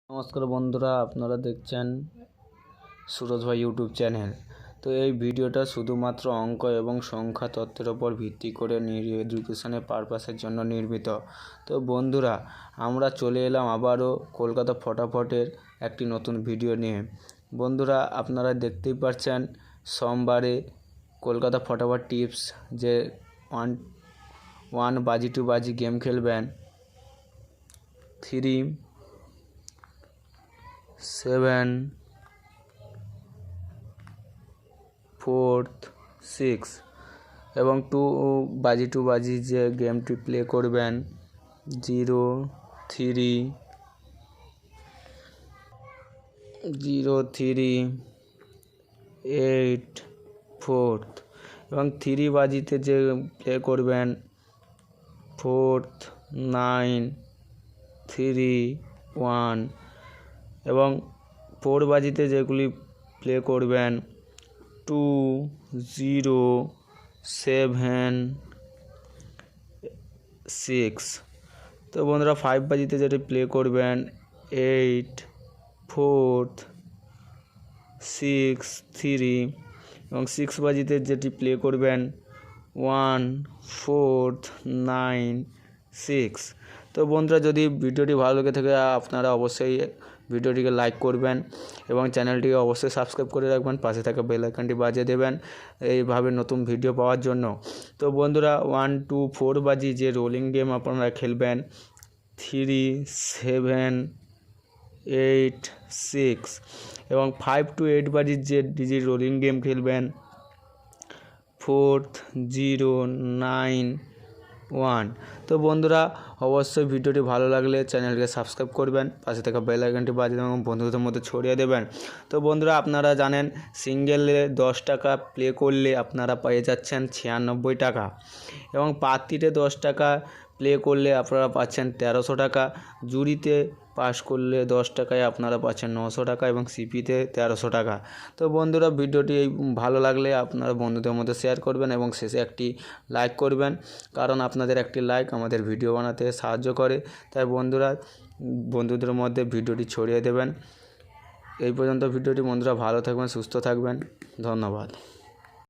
নমস্কার বন্ধুরা, আপনারা দেখছেন surajvai ইউটিউব চ্যানেল। তো এই ভিডিওটা শুধুমাত্র অঙ্ক এবং সংখ্যা তত্ত্বের ওপর ভিত্তি করে এডুকেশনের পারপাসের জন্য নির্মিত। তো বন্ধুরা, আমরা চলে এলাম আবারও কলকাতা ফটাফটের একটি নতুন ভিডিও নিয়ে। বন্ধুরা, আপনারা দেখতেই পাচ্ছেন সোমবারে কলকাতা ফটাফট টিপস যে ওয়ান বাজি টু বাজি গেম খেলবেন 3, 7, 4, 6 এবং 2 বাজি টু বাজি যে গেমটি প্লে করবেন 0, 3, 8, 4 এবং 3 বাজিতে যে প্লে করবেন 4, 9, 3, 1 এবং 4 বাজিতে যেগুলি প্লে করবেন 2, 0, 7, 6। তো বন্ধুরা, 5 বাজিতে যেটি প্লে করবেন 8, 4, 6, 3 এবং 6 বাজিতে যেটি প্লে করবেন 1, 4, 9, 6। তো বন্ধুরা, যদি ভিডিওটি ভালো লেগে থাকে আপনারা অবশ্যই ভিডিওটিকে লাইক করবেন এবং চ্যানেলটিকে অবশ্যই সাবস্ক্রাইব করে রাখবেন, পাশে থাকা বেল আইকনটি বাজিয়ে দেবেন এইভাবে নতুন ভিডিও পাওয়ার জন্য। তো বন্ধুরা, 1 to 4 বাজি যে রোলিং গেম আপনারা খেলবেন 3, 7, 8, 6 এবং 5 to 8 বাজির যে ডিজি রোলিং গেম খেলবেন 4, 0, 9, 1। তো বন্ধুরা, অবশ্যই ভিডিওটি ভালো লাগলে চ্যানেলকে সাবস্ক্রাইব করবেন, পাশে থাকা বেল আইকনটি বাজিয়ে দেবেন এবং বন্ধুদের মধ্যে ছড়িয়ে দেবেন। তো বন্ধুরা, আপনারা জানেন সিঙ্গেলে 10 টাকা প্লে করলে আপনারা পেয়ে যাচ্ছেন 96 টাকা এবং পাত্তিতে 10 টাকা প্লে করলে আপনারা পাচ্ছেন 1300 টাকা, জুরিতে পাস করলে 10 টাকায় আপনারা পাচ্ছেন 900 টাকা এবং সিপিতে 1300 টাকা। তো বন্ধুরা, ভিডিওটি ভালো লাগলে আপনারা বন্ধুদের মধ্যে শেয়ার করবেন এবং শেষে একটি লাইক করবেন, কারণ আপনাদের একটি লাইক আমাদের ভিডিও বানাতে সাহায্য করে। তাই বন্ধুরা, বন্ধুদের মধ্যে ভিডিওটি ছড়িয়ে দেবেন। এই পর্যন্ত ভিডিওটি। বন্ধুরা, ভালো থাকবেন, সুস্থ থাকবেন, ধন্যবাদ।